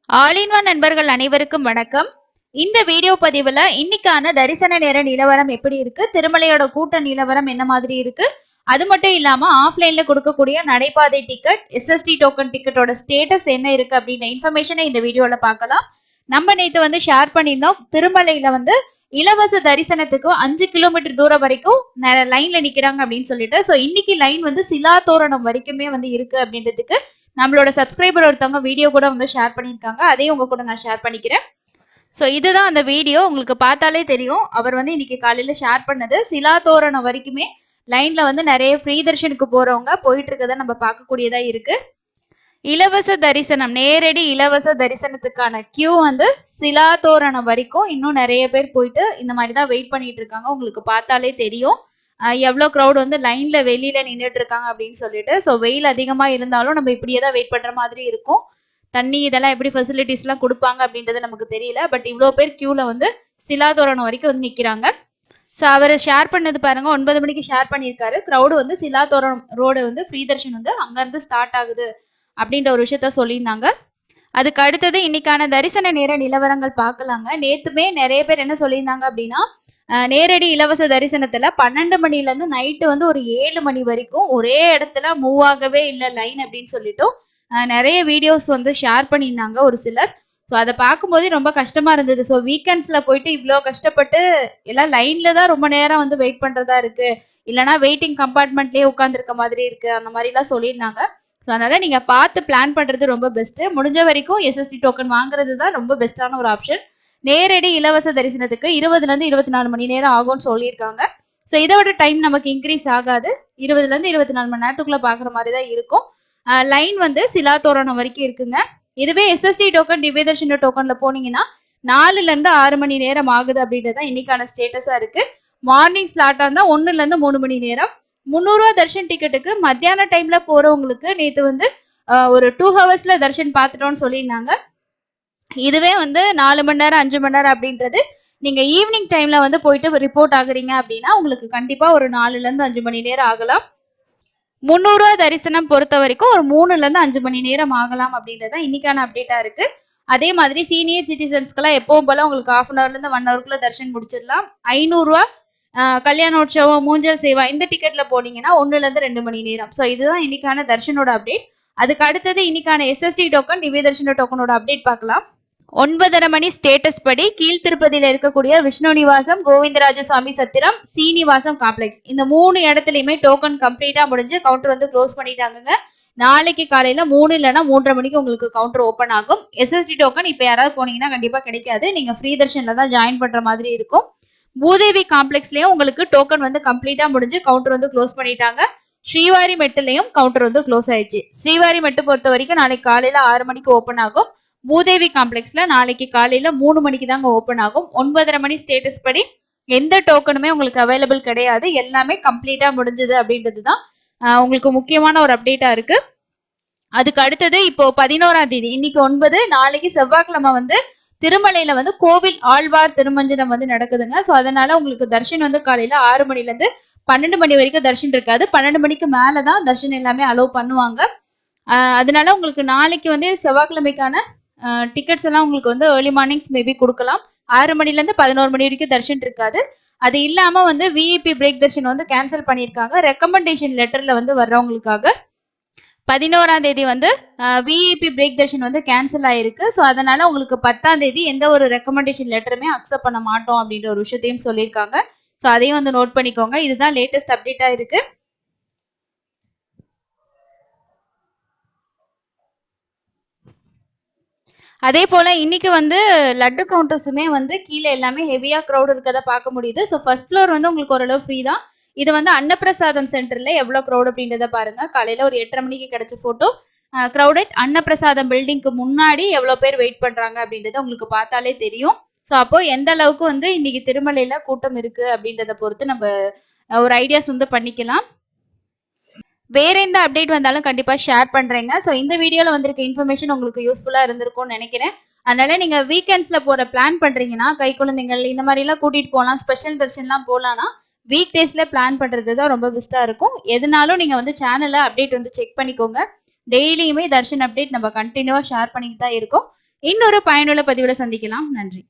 All in one நண்பர்கள் அனைவருக்கும் வணக்கம். இந்த வீடியோ பதிவுல இன்னைக்கான தரிசன நேர நிலவரம் எப்படி இருக்கு, திருமலையோட கூட்ட நிலவரம் என்ன மாதிரி இருக்கு, அது மட்டும் இல்லாம ஆஃப்லைன்ல கொடுக்கக்கூடிய நடைபாதை டிக்கெட், எஸ்எஸ்டி டோக்கன் டிக்கெட்டோட ஸ்டேட்டஸ் என்ன இருக்கு அப்படின்ற இன்ஃபர்மேஷனை இந்த வீடியோல பார்க்கலாம். நம்ம நேத்து வந்து ஷேர் பண்ணியிருந்தோம், திருமலையில வந்து இலவச தரிசனத்துக்கு 5 கிலோமீட்டர் தூரம் வரைக்கும் லைன்ல நிக்கிறாங்க அப்படின்னு சொல்லிட்டு. ஸோ இன்னைக்கு லைன் வந்து சிலா தோரணம் வரைக்குமே வந்து இருக்கு அப்படின்றதுக்கு நம்மளோட சப்ஸ்கிரைபர் ஒருத்தவங்க வீடியோ கூட வந்து ஷேர் பண்ணியிருக்காங்க. அதையும் உங்க கூட நான் ஷேர் பண்ணிக்கிறேன். ஸோ இதுதான் அந்த வீடியோ, உங்களுக்கு பார்த்தாலே தெரியும். அவர் வந்து இன்னைக்கு காலையில ஷேர் பண்ணது சிலா தோரணம் வரைக்குமே லைன்ல வந்து நிறைய ஃப்ரீ தர்ஷனுக்கு போறவங்க போயிட்டு இருக்கதை நம்ம பார்க்கக்கூடியதா இருக்கு. இலவச தரிசனம், நேரடி இலவச தரிசனத்துக்கான கியூ வந்து சிலா தோரணம் வரைக்கும் இன்னும் நிறைய பேர் போயிட்டு இந்த மாதிரி தான் வெயிட் பண்ணிட்டு இருக்காங்க. உங்களுக்கு பார்த்தாலே தெரியும் எவ்வளோ க்ரௌட் வந்து லைன்ல வெளியில நின்றுட்டு இருக்காங்க அப்படின்னு சொல்லிட்டு. ஸோ வெயில் அதிகமா இருந்தாலும் நம்ம இப்படியே தான் வெயிட் பண்ற மாதிரி இருக்கும். தண்ணி இதெல்லாம் எப்படி ஃபெசிலிட்டிஸ்லாம் கொடுப்பாங்க அப்படின்றது நமக்கு தெரியல. பட் இவ்வளோ பேர் கியூல வந்து சிலா தோரணம் வரைக்கும் வந்து நிற்கிறாங்க. ஸோ அவர் ஷேர் பண்ணது பாருங்க, 9 மணிக்கு ஷேர் பண்ணியிருக்காரு. க்ரௌடு வந்து சிலா தோரணம் ரோடு வந்து ஃப்ரீ தர்ஷன் வந்து அங்கேருந்து ஸ்டார்ட் ஆகுது அப்படின்ற ஒரு விஷயத்த சொல்லியிருந்தாங்க. அதுக்கு அடுத்தது இன்னைக்கான தரிசன நேர நிலவரங்கள் பார்க்கலாங்க. நேத்துமே நிறைய பேர் என்ன சொல்லியிருந்தாங்க அப்படின்னா, நேரடி இலவச தரிசனத்துல 12 மணில இருந்து நைட்டு வந்து ஒரு 7 மணி வரைக்கும் ஒரே இடத்துல மூவ் ஆகவே இல்லை லைன் அப்படின்னு சொல்லிட்டும் நிறைய வீடியோஸ் வந்து ஷேர் பண்ணியிருந்தாங்க ஒரு சிலர். ஸோ அதை பார்க்கும்போதே ரொம்ப கஷ்டமா இருந்தது. ஸோ வீக்கெண்ட்ஸ்ல போயிட்டு இவ்வளோ கஷ்டப்பட்டு எல்லாம் லைன்ல தான் ரொம்ப நேரம் வந்து வெயிட் பண்றதா இருக்கு, இல்லைன்னா வெயிட்டிங் கம்பார்ட்மெண்ட்லயே உட்காந்துருக்க மாதிரி இருக்கு, அந்த மாதிரிலாம் சொல்லியிருந்தாங்க. ஸோ அதனால நீங்க பார்த்து பிளான் பண்றது ரொம்ப பெஸ்ட். முடிஞ்ச வரைக்கும் எஸ்எஸ்டி டோக்கன் வாங்குறது தான் ரொம்ப பெஸ்டான ஒரு ஆப்ஷன். நேரடி இலவச தரிசனத்துக்கு 20ல இருந்து 24 மணி நேரம் ஆகும்னு சொல்லியிருக்காங்க. ஸோ இதோட டைம் நமக்கு இன்க்ரீஸ் ஆகாது, 20ல இருந்து 24 மணி நேரத்துக்குள்ள பாக்குற மாதிரி தான் இருக்கும். லைன் வந்து சிலா தோரணம் வரைக்கும் இருக்குங்க. இதுவே எஸ்எஸ்டி டோக்கன், திவ்ய தர்ஷன டோக்கன்ல போனீங்கன்னா 4ல இருந்து 6 மணி நேரம் ஆகுது அப்படின்றது இன்னைக்கான ஸ்டேட்டஸா இருக்கு. மார்னிங் ஸ்லாட்டா இருந்தா 1ல இருந்து 3 மணி நேரம். 300 ரூபா தர்ஷன் டிக்கெட்டுக்கு மத்தியான டைம்ல போறவங்களுக்கு நேத்து வந்து ஒரு 2 ஹவர்ஸ்ல தர்ஷன் பார்த்துட்டோம்னு சொல்லியிருந்தாங்க. இதுவே வந்து 4 மணி நேரம் 5 மணி நேரம் அப்படின்றது நீங்க ஈவினிங் டைம்ல வந்து போயிட்டு ரிப்போர்ட் ஆகுறீங்க அப்படின்னா உங்களுக்கு கண்டிப்பா ஒரு 4ல இருந்து 5 மணி நேரம் ஆகலாம். 300 ரூபா தரிசனம் பொறுத்த வரைக்கும் ஒரு 3ல இருந்து 5 மணி நேரம் ஆகலாம் அப்படின்றத இன்னைக்கான அப்டேட்டா இருக்கு. அதே மாதிரி சீனியர் சிட்டிசன்ஸ்க்கெல்லாம் எப்பவும் போல உங்களுக்கு 1/2 ஹவர்ல இருந்து 1 ஹவருக்குள்ள தர்ஷன் முடிச்சிடலாம். 500 ரூபா கல்யாணோற்சவம், மூஞ்சல் சேவா இந்த டிக்கெட்ல போனீங்கன்னா 1ல இருந்து 2 மணி நேரம். ஸோ இதுதான் இன்னைக்கான தர்ஷனோட அப்டேட். அதுக்கு அடுத்தது இன்னைக்கான எஸ்எஸ்டி டோக்கன், திவ்ய தர்ஷன டோக்கனோட அப்டேட் பார்க்கலாம். 9:30 மணி ஸ்டேட்டஸ் படி கீழ்த்திருப்பதியில் இருக்கக்கூடிய விஷ்ணு நிவாசம், கோவிந்தராஜ சுவாமி சத்திரம், சீனிவாசம் காம்ப்ளெக்ஸ் இந்த 3 இடத்துலயுமே டோக்கன் கம்ப்ளீட்டா முடிஞ்சு கவுண்டர் வந்து க்ளோஸ் பண்ணிட்டாங்க. நாளைக்கு காலையில 3 இல்லைன்னா 3:30 மணிக்கு உங்களுக்கு கவுண்டர் ஓப்பன் ஆகும். எஸ்எஸ்டி டோக்கன் இப்ப யாராவது போனீங்கன்னா கண்டிப்பா கிடைக்காது, நீங்க ஃப்ரீ தர்ஷன்ல தான் ஜாயின் பண்ற மாதிரி இருக்கும். பூதேவி காம்ப்ளெக்ஸ்லயும் உங்களுக்கு டோக்கன் வந்து கம்ப்ளீட்டா முடிஞ்சு கவுண்டர் வந்து க்ளோஸ் பண்ணிட்டாங்க. ஸ்ரீவாரி மெட்டுலயும் கவுண்டர் வந்து க்ளோஸ் ஆயிடுச்சு. ஸ்ரீவாரி மெட்டு பொறுத்த வரைக்கும் நாளைக்கு காலையில 6 மணிக்கு ஓப்பன் ஆகும். பூதேவி காம்ப்ளெக்ஸ்ல நாளைக்கு காலையில 3 மணிக்கு தாங்க ஓப்பன் ஆகும். 9:30 மணி ஸ்டேட்டஸ் படி எந்த டோக்கனுமே உங்களுக்கு அவைலபிள் கிடையாது, எல்லாமே கம்ப்ளீட்டா முடிஞ்சது அப்படின்றது தான் உங்களுக்கு முக்கியமான ஒரு அப்டேட்டா இருக்கு. அதுக்கு அடுத்தது இப்போ 11ஆம் தேதி, இன்னைக்கு 9, நாளைக்கு செவ்வாய்க்கிழமை வந்து திருமலையில வந்து கோவில் ஆழ்வார் திருமஞ்சனம் வந்து நடக்குதுங்க. ஸோ அதனால உங்களுக்கு தர்ஷன் வந்து காலையில 6 மணில இருந்து 12 மணி வரைக்கும் தர்ஷன் இருக்காது. 12 மணிக்கு மேலதான் தர்ஷன் எல்லாமே அலோவ் பண்ணுவாங்க. அதனால உங்களுக்கு நாளைக்கு வந்து செவ்வாய்க்கிழமைக்கான டிக்கெட்ஸ் எல்லாம் உங்களுக்கு வந்து ஏர்லி மார்னிங்ஸ் மேபி கொடுக்கலாம். 6 மணில இருந்து 11 மணி வரைக்கும் தர்ஷன் இருக்காது. அது இல்லாம வந்து விஐபி பிரேக் தர்ஷன் வந்து கேன்சல் பண்ணியிருக்காங்க. ரெக்கமெண்டேஷன் லெட்டர்ல வந்து வர்றவங்களுக்காக 11ஆம் தேதி வந்து விஐபி பிரேக் தர்ஷன் வந்து கேன்சல் ஆயிருக்கு. ஸோ அதனால உங்களுக்கு 10ஆம் தேதி எந்த ஒரு ரெக்கமெண்டேஷன் லெட்டருமே அக்செப்ட் பண்ண மாட்டோம் அப்படின்ற ஒரு விஷயத்தையும் சொல்லியிருக்காங்க. ஸோ அதையும் வந்து நோட் பண்ணிக்கோங்க. இதுதான் லேட்டஸ்ட் அப்டேட்டா இருக்கு. அதே போல இன்னைக்கு வந்து லட்டு கவுண்டர்ஸுமே வந்து கீழே எல்லாமே ஹெவியா க்ரௌட் இருக்கதை பார்க்க முடியுது. ஸோ ஃபர்ஸ்ட் ஃப்ளோர் வந்து உங்களுக்கு ஓரளவு ஃப்ரீ தான். இது வந்து அன்னப்பிரசாதம் சென்டர்ல எவ்வளவு க்ரௌட் அப்படின்றத பாருங்க. காலையில ஒரு 8:30 மணிக்கு கிடைச்ச போட்டோ. க்ரௌடட் அன்னப்பிரசாதம் பில்டிங்க்கு முன்னாடி எவ்வளவு பேர் வெயிட் பண்றாங்க அப்படின்றத உங்களுக்கு பார்த்தாலே தெரியும். ஸோ அப்போ எந்த அளவுக்கு வந்து இன்னைக்கு திருமலையில கூட்டம் இருக்கு அப்படின்றத பொறுத்து நம்ம ஒரு ஐடியாஸ் வந்து பண்ணிக்கலாம். வேற எந்த அப்டேட் வந்தாலும் கண்டிப்பா ஷேர் பண்றேங்க. ஸோ இந்த வீடியோல வந்திருக்க இன்ஃபர்மேஷன் உங்களுக்கு யூஸ்ஃபுல்லா இருந்திருக்கும்னு நினைக்கிறேன். அதனால நீங்க வீக்கெண்ட்ஸ்ல போற பிளான் பண்றீங்கன்னா, கை குழந்தைகள் இந்த மாதிரி எல்லாம் கூட்டிட்டு போகலாம், ஸ்பெஷல் தர்ஷன்லாம் போகலாம்னா வீக் டேஸ்ல பிளான் பண்றது தான் ரொம்ப பெஸ்டா இருக்கும். எதுனாலும் நீங்க வந்து சேனல்ல அப்டேட் வந்து செக் பண்ணிக்கோங்க. டெய்லியுமே தர்ஷன் அப்டேட் நம்ம கண்டினியூவா ஷேர் பண்ணிட்டு தான் இருக்கோம். இன்னொரு பயனுள்ள பதிவுல சந்திக்கலாம். நன்றி.